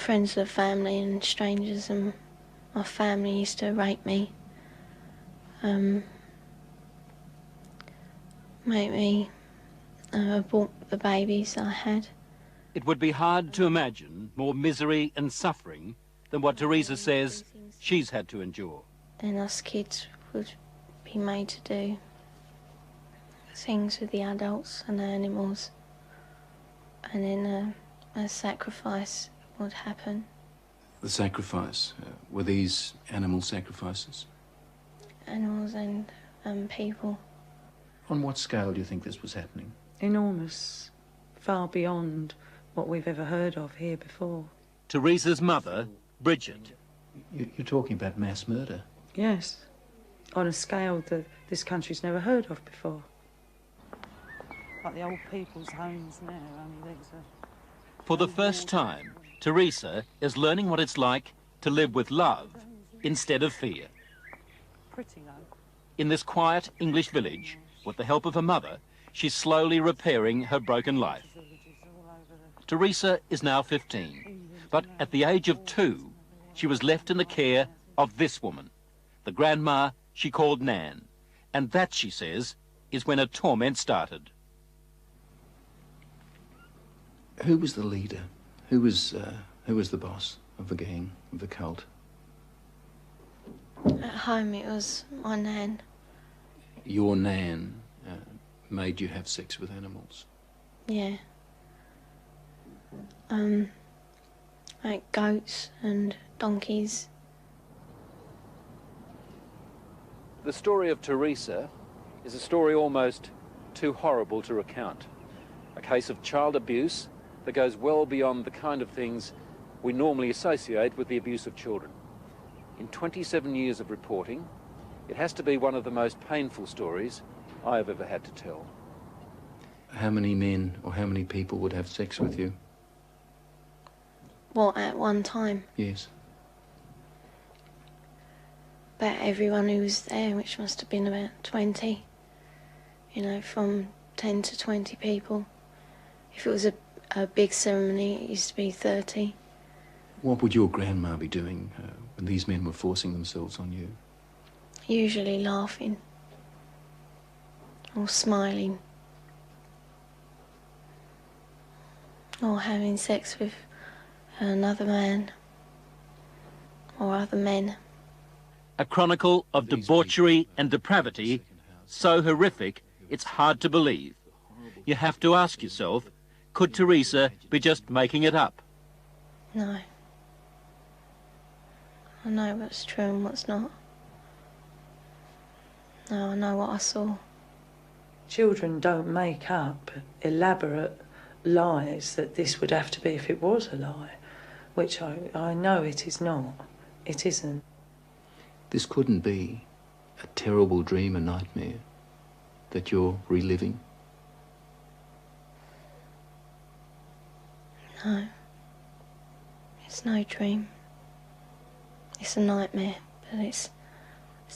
friends of the family and strangers, and my family used to rape me, make me abort the babies I had. It would be hard to imagine more misery and suffering than what Teresa says she's had to endure. And us kids would be made to do things with the adults and the animals, and then a sacrifice would happen. The sacrifice? Were these animal sacrifices? Animals and people. On what scale do you think this was happening? Enormous. Far beyond what we've ever heard of here before. Teresa's mother, Bridget. You're talking about mass murder? Yes. On a scale that this country's never heard of before. Like the old people's homes now, only these are... For the first time, Teresa is learning what it's like to live with love instead of fear. Pretty low. In this quiet English village, with the help of her mother, she's slowly repairing her broken life. Teresa is now 15, but at the age of 2, she was left in the care of this woman, the grandma she called Nan. And that, she says, is when her torment started. Who was the leader? Who was the boss of the gang, of the cult? At home it was my Nan. Your Nan made you have sex with animals? Yeah. Like goats and donkeys. The story of Teresa is a story almost too horrible to recount. A case of child abuse that goes well beyond the kind of things we normally associate with the abuse of children. In 27 years of reporting, it has to be one of the most painful stories I have ever had to tell. How many men or how many people would have sex with you? What, at one time? Yes. About everyone who was there, which must have been about 20. You know, from 10 to 20 people. If it was a big ceremony, it used to be 30. What would your grandma be doing when these men were forcing themselves on you? Usually laughing. Or smiling. Or having sex with another man. Or other men. A chronicle of debauchery and depravity so horrific it's hard to believe. You have to ask yourself, could Teresa be just making it up? No. I know what's true and what's not. No, I know what I saw. Children don't make up elaborate lies that this would have to be if it was a lie, which I know it is not. It isn't. This couldn't be a terrible dream, a nightmare that you're reliving? No. It's no dream. It's a nightmare, but it's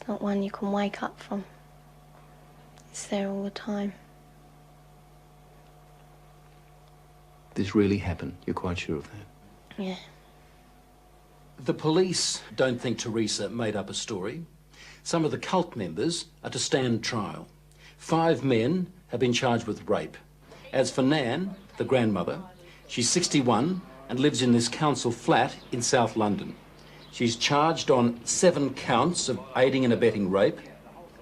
not one you can wake up from. It's there all the time. This really happened? You're quite sure of that? Yeah. The police don't think Teresa made up a story. Some of the cult members are to stand trial. 5 men have been charged with rape. As for Nan, the grandmother, she's 61 and lives in this council flat in South London. She's charged on 7 counts of aiding and abetting rape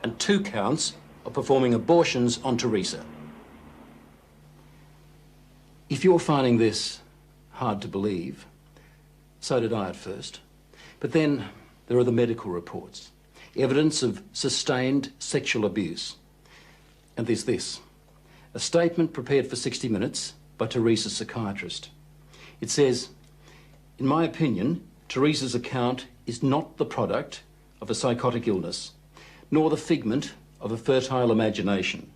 and 2 counts of performing abortions on Teresa. If you're finding this hard to believe, so did I at first. But then there are the medical reports, evidence of sustained sexual abuse. And there's this, a statement prepared for 60 Minutes by Teresa's psychiatrist. It says, "In my opinion, Teresa's account is not the product of a psychotic illness, nor the figment of a fertile imagination.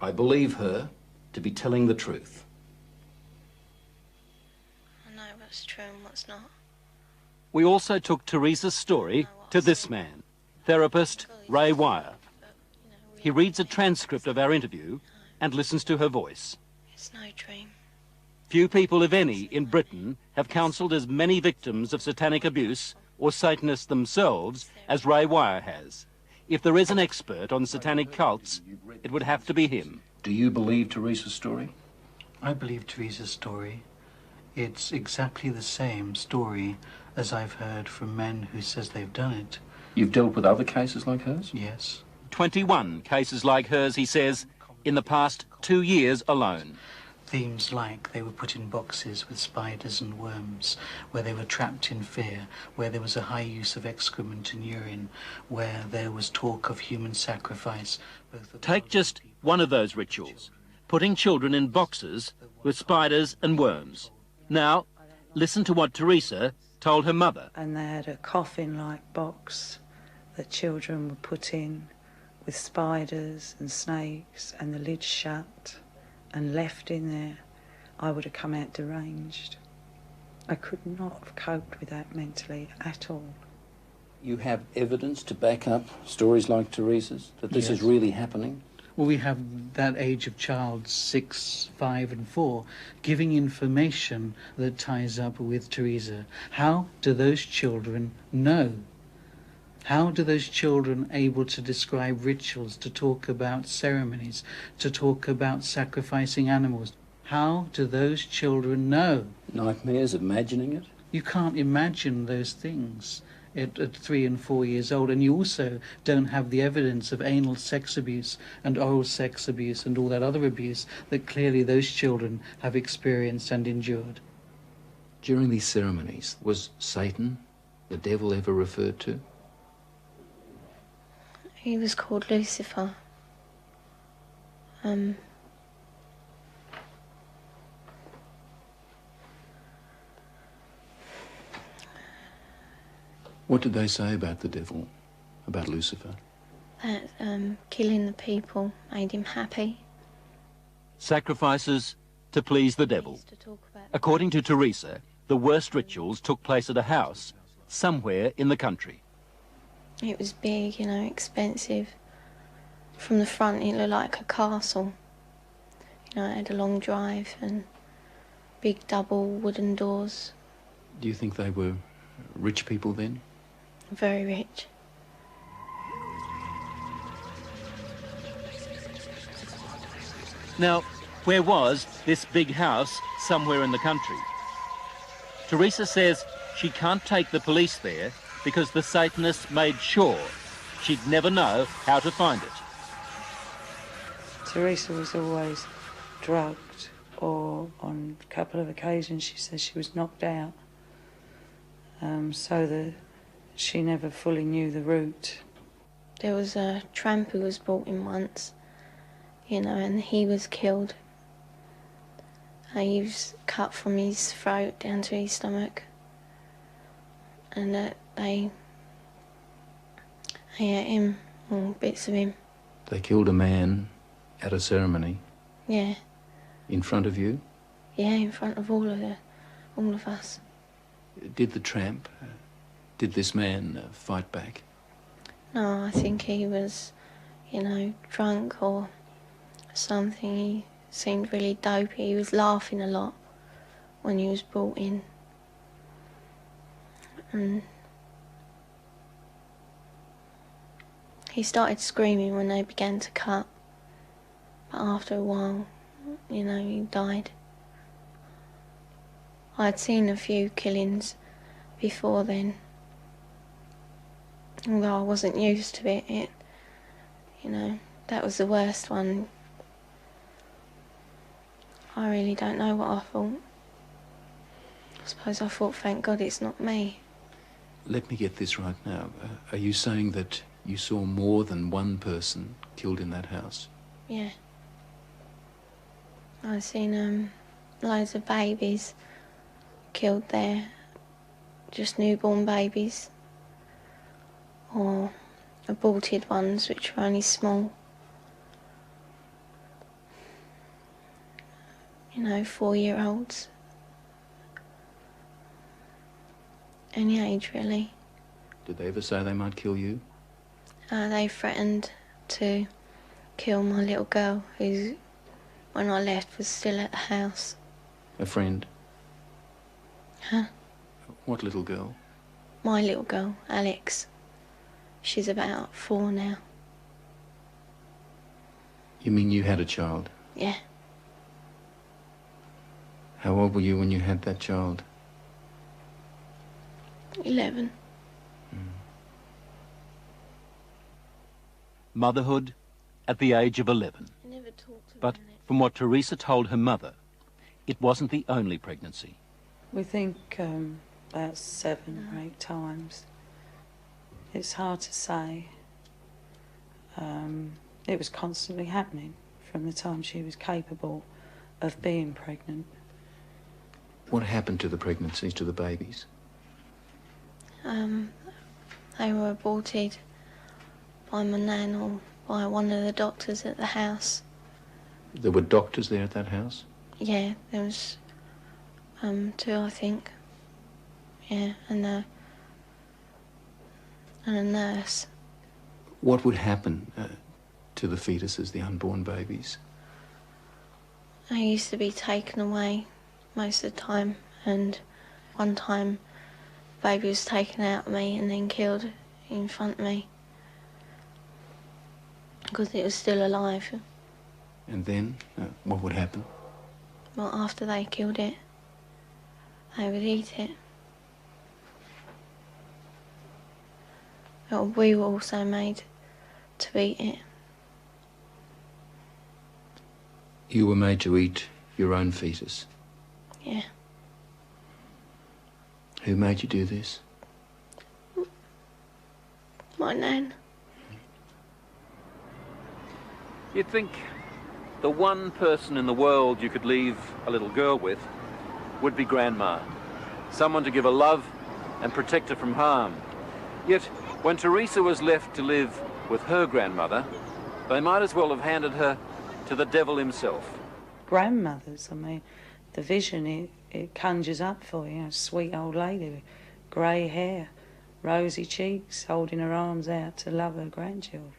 I believe her to be telling the truth." I know what's true and what's not. We also took Teresa's story to this man, therapist Ray Wire. He reads a transcript of our interview and listens to her voice. It's no dream. Few people, if any, in Britain have counselled as many victims of satanic abuse or Satanists themselves as Ray Wire has. If there is an expert on satanic cults, it would have to be him. Do you believe Teresa's story? I believe Teresa's story. It's exactly the same story as I've heard from men who says they've done it. You've dealt with other cases like hers? Yes. 21 cases like hers, he says, in the past 2 years alone. Themes like they were put in boxes with spiders and worms, where they were trapped in fear, where there was a high use of excrement and urine, where there was talk of human sacrifice. Take just one of those rituals, putting children in boxes with spiders and worms. Now, listen to what Teresa told her mother. And they had a coffin-like box that children were put in with spiders and snakes and the lid shut and left in there. I would have come out deranged. I could not have coped with that mentally at all. You have evidence to back up stories like Teresa's, that this is really happening? Well, we have that age of child, 6, 5 and 4, giving information that ties up with Teresa. How do those children know? How do those children able to describe rituals, to talk about ceremonies, to talk about sacrificing animals? How do those children know? Nightmares, imagining it? You can't imagine those things at 3 and 4 years old, and you also don't have the evidence of anal sex abuse and oral sex abuse and all that other abuse that clearly those children have experienced and endured. During these ceremonies, was Satan, the devil, ever referred to? He was called Lucifer. What did they say about the devil, about Lucifer? That killing the people made him happy. Sacrifices to please the devil. To talk about According to Teresa, the worst rituals took place at a house somewhere in the country. it was big, you know, expensive. From the front it looked like a castle. You know, it had a long drive and big double wooden doors. Do you think they were rich people then? Very rich. Now, where was this big house somewhere in the country? Teresa says she can't take the police there because the Satanists made sure she'd never know how to find it. Teresa was always drugged, or on a couple of occasions she says she was knocked out, so that she never fully knew the route. There was a tramp who was brought in once, you know, and he was killed. He was cut from his throat down to his stomach, and they ate him, or bits of him. They killed a man at a ceremony? Yeah. In front of you? Yeah, in front of all of us. Did the tramp, did this man fight back? No, I think he was, you know, drunk or something. He seemed really dopey. He was laughing a lot when he was brought in. And he started screaming when they began to cut. But after a while, you know, he died. I'd seen a few killings before then. Although I wasn't used to it, you know, that was the worst one. I really don't know what I thought. I suppose I thought, thank God it's not me. Let me get this right now. Are you saying that you saw more than one person killed in that house? Yeah. I've seen loads of babies killed there, just newborn babies, or aborted ones which were only small. You know, 4-year-olds. Any age, really. Did they ever say they might kill you? They threatened to kill my little girl, who, when I left, was still at the house. A friend? Huh? What little girl? My little girl, Alex. She's about 4 now. You mean you had a child? Yeah. How old were you when you had that child? 11. Motherhood at the age of 11. I never talked But about it. from what Teresa told her mother, it wasn't the only pregnancy. We think about 7 or 8 times. It's hard to say. It was constantly happening from the time she was capable of being pregnant. What happened to the pregnancies, to the babies? They were aborted by my nan or by one of the doctors at the house. There were doctors there at that house? Yeah, there was 2, I think. Yeah, and a nurse. What would happen to the fetuses, the unborn babies? I used to be taken away most of the time, and one time the baby was taken out of me and then killed in front of me because it was still alive. And then, what would happen? Well, after they killed it, they would eat it. But we were also made to eat it. You were made to eat your own fetus? Yeah. Who made you do this? My nan. You'd think the one person in the world you could leave a little girl with would be Grandma. Someone to give her love and protect her from harm. Yet, when Teresa was left to live with her grandmother, they might as well have handed her to the devil himself. Grandmothers, I mean, the vision it conjures up for you, a sweet old lady with grey hair, rosy cheeks, holding her arms out to love her grandchildren.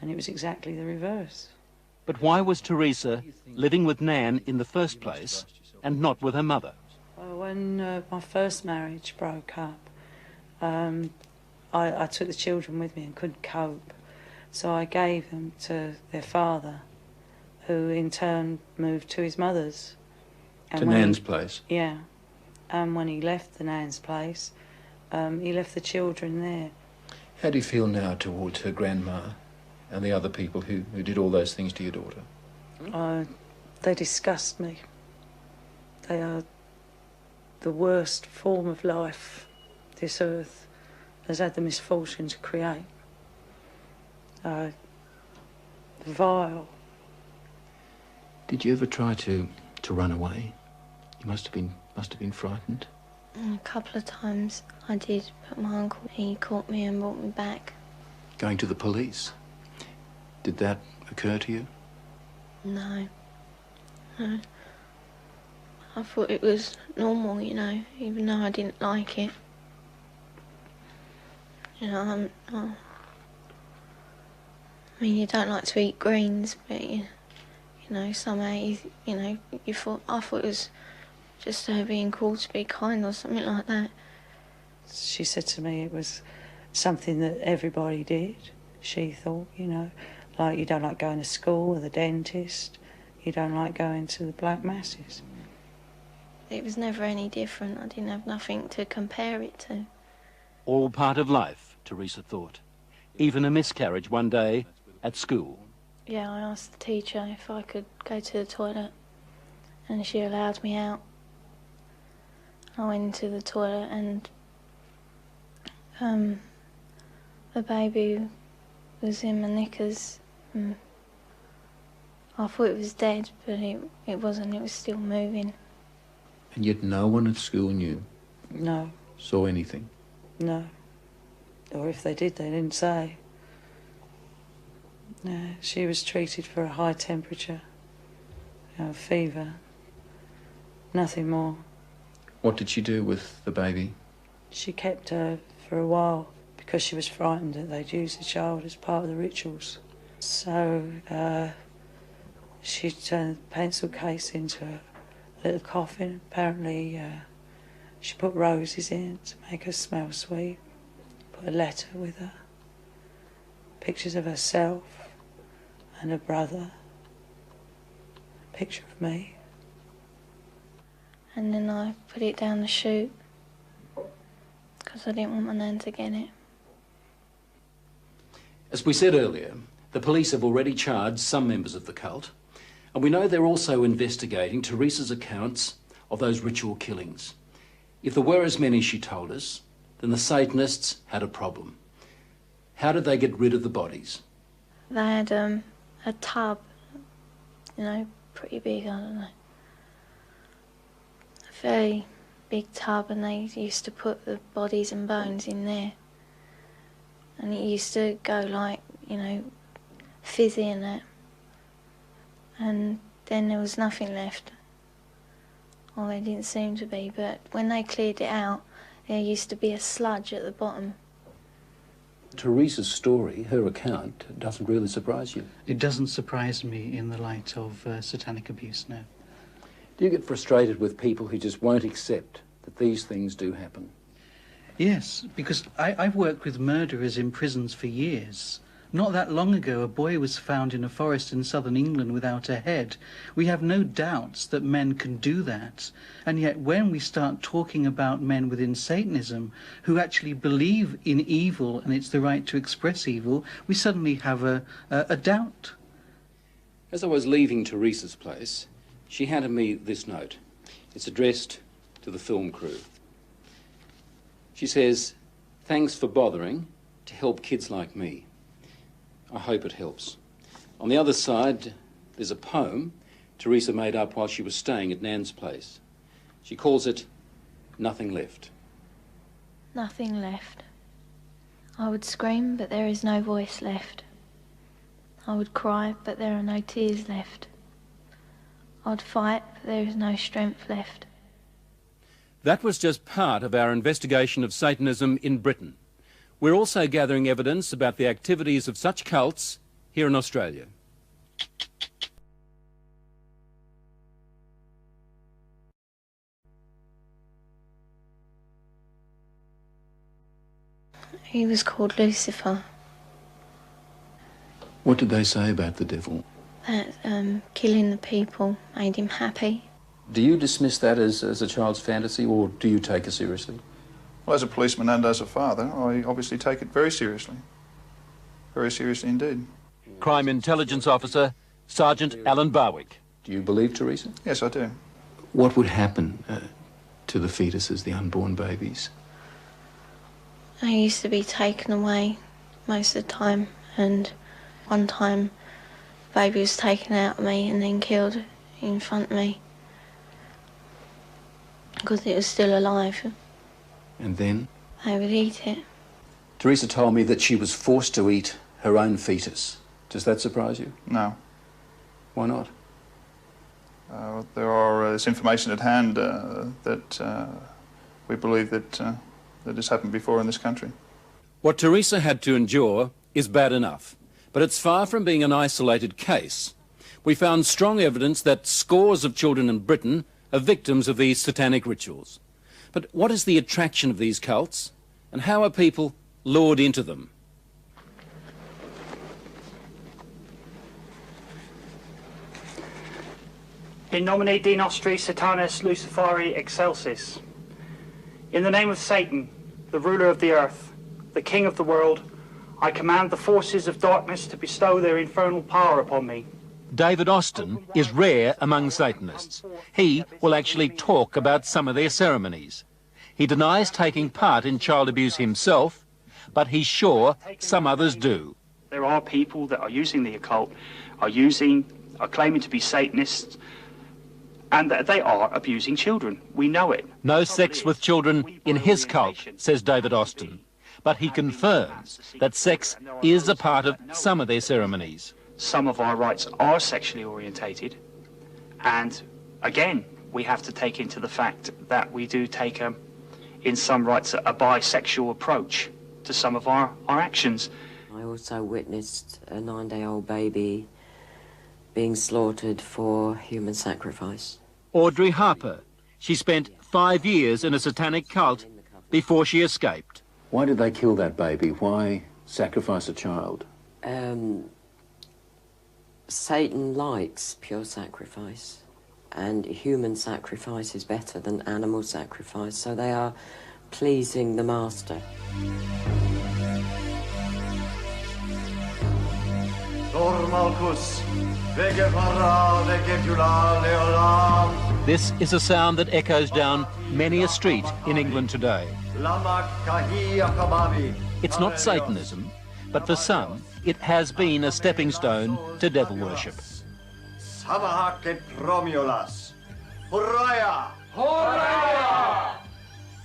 And it was exactly the reverse. But why was Teresa living with Nan in the first place and not with her mother? Well, when my first marriage broke up, I took the children with me and couldn't cope. So I gave them to their father, who in turn moved to his mother's. And To Nan's place? Yeah. And when he left the Nan's place, he left the children there. How do you feel now towards her grandma and the other people who did all those things to your daughter? They disgust me. They are the worst form of life this earth has had the misfortune to create. Vile. Did you ever try to run away? You must have been frightened. A couple of times I did, but my uncle, he caught me and brought me back. Going to the police? Did that occur to you? No. No. I thought it was normal, you know, even though I didn't like it. You know, I mean, you don't like to eat greens, but you know, somehow, you know, I thought it was just her being called to be kind or something like that. She said to me it was something that everybody did, she thought, you know, like you don't like going to school or the dentist, you don't like going to the black masses. It was never any different. I didn't have nothing to compare it to. All part of life, Teresa thought. Even a miscarriage one day at school. Yeah, I asked the teacher if I could go to the toilet, and she allowed me out. I went into the toilet and the baby was in my knickers. I thought it was dead, but it wasn't. It was still moving. And yet no one at school knew? No. Saw anything? No. Or if they did, they didn't say. No, she was treated for a high temperature, fever, nothing more. What did she do with the baby? She kept her for a while because she was frightened that they'd use the child as part of the rituals. So she turned a pencil case into little coffin. Apparently she put roses in to make her smell sweet. Put a letter with her. Pictures of herself and her brother. A picture of me. And then I put it down the chute because I didn't want my nan to get it. As we said earlier, the police have already charged some members of the cult, and we know they're also investigating Teresa's accounts of those ritual killings. If there were as many as she told us, then the Satanists had a problem. How did they get rid of the bodies? They had a tub, you know, pretty big, I don't know. A very big tub, and they used to put the bodies and bones in there. And it used to go like, you know, fizzy and that. And then there was nothing left. Well, there didn't seem to be, but when they cleared it out, there used to be a sludge at the bottom. Teresa's story, her account, doesn't really surprise you. It doesn't surprise me in the light of satanic abuse, no. Do you get frustrated with people who just won't accept that these things do happen? Yes, because I've worked with murderers in prisons for years. Not that long ago, a boy was found in a forest in southern England without a head. We have no doubts that men can do that. And yet when we start talking about men within Satanism who actually believe in evil and it's the right to express evil, we suddenly have a doubt. As I was leaving Teresa's place, she handed me this note. It's addressed to the film crew. She says, "Thanks for bothering to help kids like me. I hope it helps." On the other side, there's a poem Teresa made up while she was staying at Nan's place. She calls it Nothing Left. Nothing left. I would scream, but there is no voice left. I would cry, but there are no tears left. I'd fight, but there is no strength left. That was just part of our investigation of Satanism in Britain. We're also gathering evidence about the activities of such cults here in Australia. He was called Lucifer. What did they say about the devil? That killing the people made him happy. Do you dismiss that as a child's fantasy, or do you take it seriously? Well, as a policeman and as a father, I obviously take it very seriously. Very seriously indeed. Crime Intelligence Officer, Sergeant Alan Barwick. Do you believe Teresa? Yes, I do. What would happen to the fetuses, the unborn babies? They used to be taken away most of the time, and one time the baby was taken out of me and then killed in front of me because it was still alive. And then? They would eat it. Teresa told me that she was forced to eat her own fetus. Does that surprise you? No. Why not? There's information at hand that we believe that has happened before in this country. What Teresa had to endure is bad enough, but it's far from being an isolated case. We found strong evidence that scores of children in Britain are victims of these satanic rituals. But what is the attraction of these cults, and how are people lured into them? In nomine Dei Nostri Satanis Luciferi Excelsis. In the name of Satan, the ruler of the earth, the king of the world, I command the forces of darkness to bestow their infernal power upon me. David Austin is rare among Satanists. He will actually talk about some of their ceremonies. He denies taking part in child abuse himself, but he's sure some others do. There are people that are using the occult, are claiming to be Satanists, and that they are abusing children. We know it. No sex with children in his cult, says David Austin. But he confirms that sex is a part of some of their ceremonies. Some of our rites are sexually orientated, and again, we have to take into the fact that we do take, in some rites, a bisexual approach to some of our actions. I also witnessed a 9-day-old baby being slaughtered for human sacrifice. Audrey Harper. She spent 5 years in a satanic cult before she escaped. Why did they kill that baby? Why sacrifice a child? Satan likes pure sacrifice, and human sacrifice is better than animal sacrifice, so they are pleasing the master. This is a sound that echoes down many a street in England today. It's not Satanism, but for some, it has been a stepping stone to devil worship.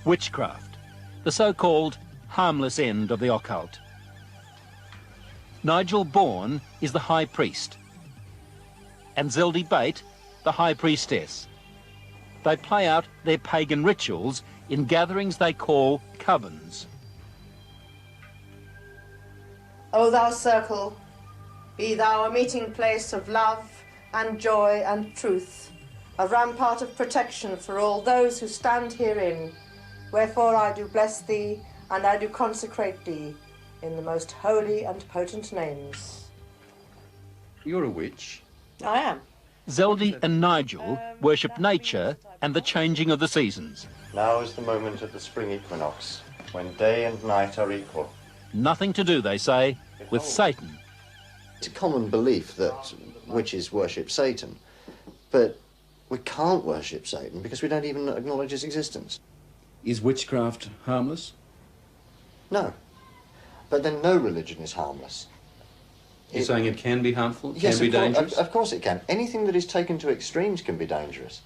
Witchcraft, the so-called harmless end of the occult. Nigel Bourne is the high priest, and Zeldy Bate, the high priestess. They play out their pagan rituals in gatherings they call covens. O thou circle, be thou a meeting place of love and joy and truth, a rampart of protection for all those who stand herein. Wherefore I do bless thee, and I do consecrate thee, in the most holy and potent names. You're a witch. I am. Zeldy and Nigel worship nature and the changing of the seasons. Now is the moment of the spring equinox, when day and night are equal. Nothing to do, they say, with Satan. It's a common belief that witches worship Satan, but we can't worship Satan because we don't even acknowledge his existence. Is witchcraft harmless? No. But then no religion is harmless. You're saying it can be harmful? Yes, can be dangerous? Of course it can. Anything that is taken to extremes can be dangerous.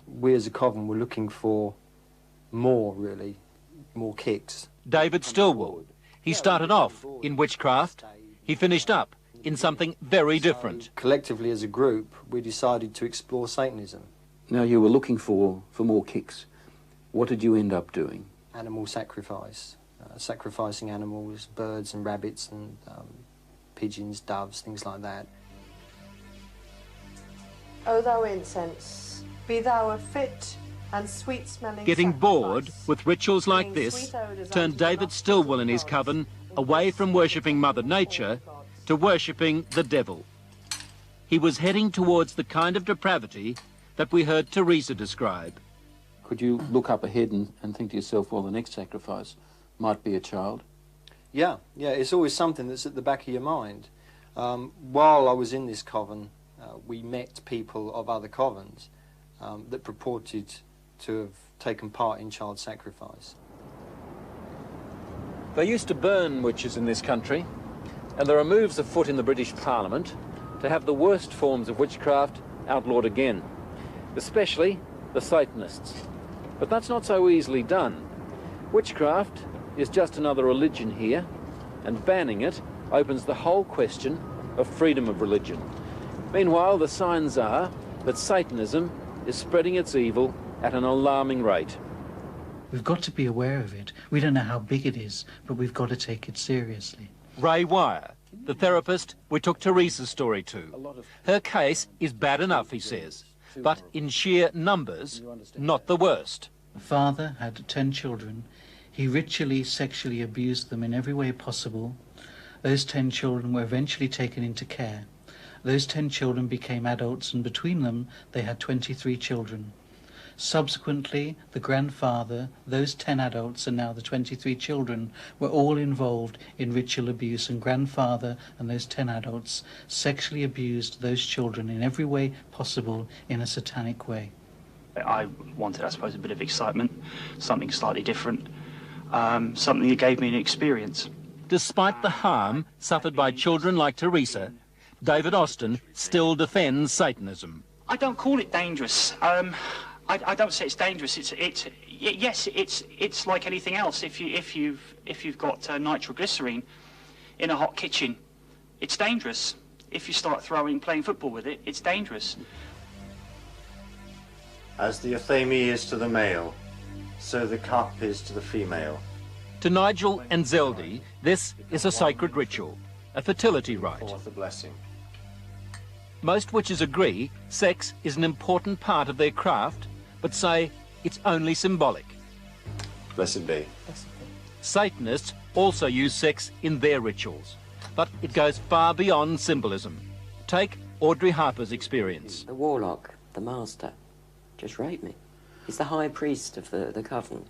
We as a coven were looking for more, really, more kicks. David Stillwell. He started off in witchcraft. He finished up in something very different. Collectively as a group, we decided to explore Satanism. Now, you were looking for more kicks. What did you end up doing? Animal sacrifice. Sacrificing animals, birds and rabbits and pigeons, doves, things like that. O thou incense, be thou a fit and sweet-smelling Getting bored sacrifice, with rituals like bringing this sweet odours turned unto the David nostrils Stillwell of and his the coven gods, away from worshipping Mother Nature to worshipping the devil. He was heading towards the kind of depravity that we heard Teresa describe. Could you look up ahead and think to yourself, well, the next sacrifice might be a child? Yeah, it's always something that's at the back of your mind. While I was in this coven, we met people of other covens that purported to have taken part in child sacrifice. They used to burn witches in this country, and there are moves afoot in the British Parliament to have the worst forms of witchcraft outlawed again, especially the Satanists. But that's not so easily done. Witchcraft is just another religion here, and banning it opens the whole question of freedom of religion. Meanwhile, the signs are that Satanism is spreading its evil at an alarming rate. We've got to be aware of it. We don't know how big it is, but we've got to take it seriously. Ray Wire, the therapist we took Teresa's story to. Her case is bad enough, he says, but in sheer numbers, not the worst. The father had 10 children. He ritually, sexually abused them in every way possible. Those 10 children were eventually taken into care. Those 10 children became adults, and between them they had 23 children. Subsequently, the grandfather, those 10 adults and now the 23 children were all involved in ritual abuse, and grandfather and those 10 adults sexually abused those children in every way possible in a satanic way. I wanted, I suppose, a bit of excitement, something slightly different, something that gave me an experience. Despite the harm suffered by children like Teresa, David Austin still defends Satanism. I don't call it dangerous. I don't say it's dangerous. Yes, it's like anything else. If you've got nitroglycerine in a hot kitchen, it's dangerous. If you start playing football with it, it's dangerous. As the Athame is to the male, so the cup is to the female. To Nigel and Zeldy, this is a sacred ritual, a fertility rite. Forth the blessing. Most witches agree sex is an important part of their craft, but say it's only symbolic. Blessed be. Satanists also use sex in their rituals, but it goes far beyond symbolism. Take Audrey Harper's experience. The warlock, the master, just raped me. He's the high priest of the coven.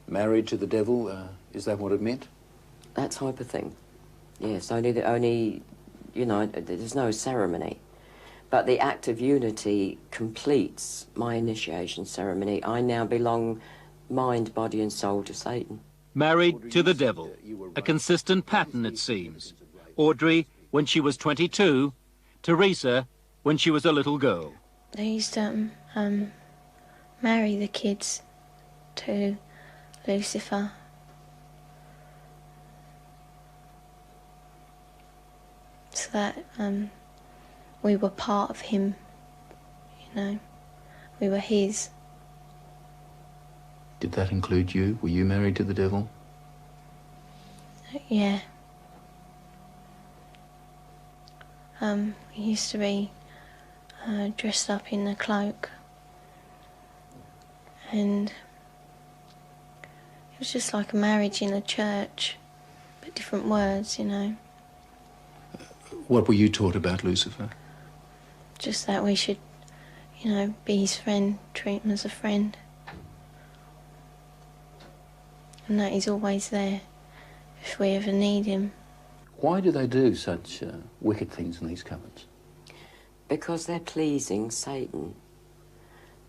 Married to the devil, is that what it meant? That type of thing. Yes, only, you know, there's no ceremony. But the act of unity completes my initiation ceremony. I now belong mind, body and soul to Satan. Married to the devil. A consistent pattern, it seems. Audrey when she was 22, Teresa when she was a little girl. They used to marry the kids to Lucifer. So that we were part of him, you know. We were his. Did that include you? Were you married to the devil? Yeah. We used to be dressed up in a cloak, and it was just like a marriage in a church, but different words, you know. What were you taught about Lucifer? Just that we should, you know, be his friend, treat him as a friend. And that he's always there if we ever need him. Why do they do such wicked things in these covens? Because they're pleasing Satan.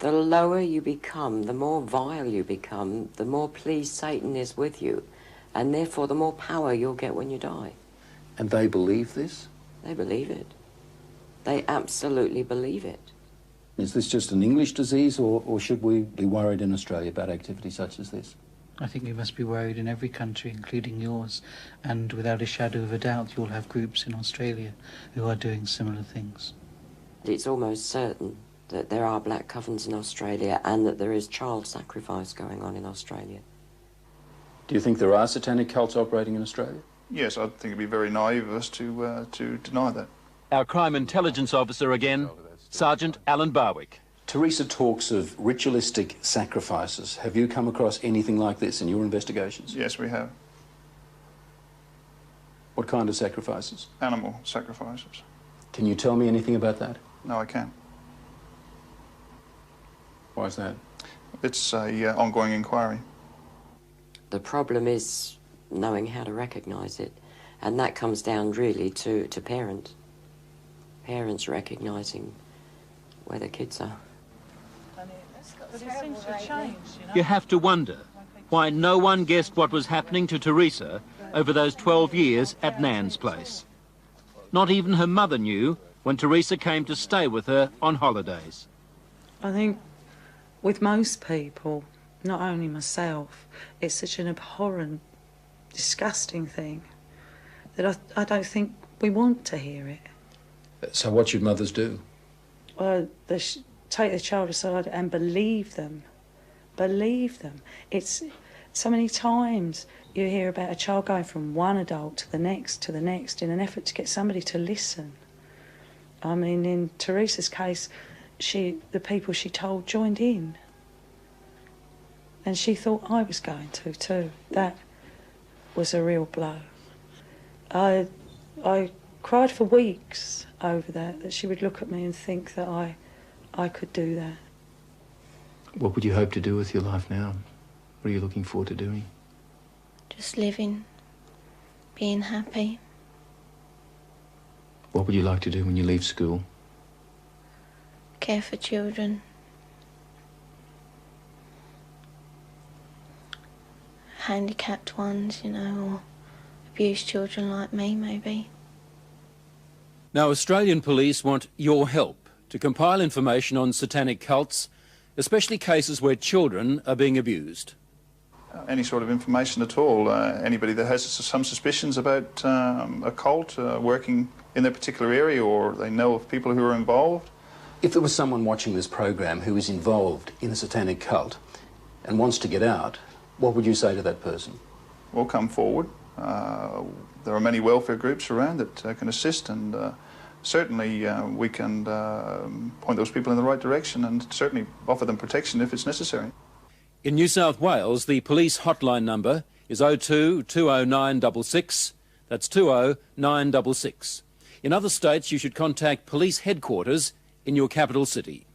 The lower you become, the more vile you become, the more pleased Satan is with you, and therefore the more power you'll get when you die. And they believe this? They believe it. They absolutely believe it. Is this just an English disease, or should we be worried in Australia about activity such as this? I think you must be worried in every country, including yours, and without a shadow of a doubt you'll have groups in Australia who are doing similar things. It's almost certain that there are black covens in Australia and that there is child sacrifice going on in Australia. Do you think there are satanic cults operating in Australia? Yes, I think it'd be very naive of us to deny that. Our crime intelligence officer again, Sergeant Alan Barwick. Teresa talks of ritualistic sacrifices. Have you come across anything like this in your investigations? Yes, we have. What kind of sacrifices? Animal sacrifices. Can you tell me anything about that? No, I can't. Why is that? It's a ongoing inquiry. The problem is knowing how to recognise it, and that comes down really to parents. Parents recognising where their kids are. But it seems to change, you know. You have to wonder why no one guessed what was happening to Teresa over those 12 years at Nan's place. Not even her mother knew when Teresa came to stay with her on holidays. I think with most people, not only myself, it's such an abhorrent, disgusting thing that I don't think we want to hear it. So what should mothers do? Well, they take the child aside and believe them. Believe them. It's so many times you hear about a child going from one adult to the next in an effort to get somebody to listen. I mean, in Teresa's case, the people she told joined in. And she thought I was going to too. That was a real blow. I cried for weeks over that she would look at me and think that I could do that. What would you hope to do with your life now? What are you looking forward to doing? Just living, being happy. What would you like to do when you leave school? Care for children. Handicapped ones, you know, or abused children like me, maybe. Now, Australian police want your help to compile information on satanic cults, especially cases where children are being abused. Any sort of information at all. Anybody that has some suspicions about a cult working in their particular area, or they know of people who are involved. If there was someone watching this program who is involved in a satanic cult and wants to get out, what would you say to that person? Well, come forward. There are many welfare groups around that can assist, and certainly we can point those people in the right direction and certainly offer them protection if it's necessary. In New South Wales, the police hotline number is 02 20966. That's 20966. In other states, you should contact police headquarters in your capital city.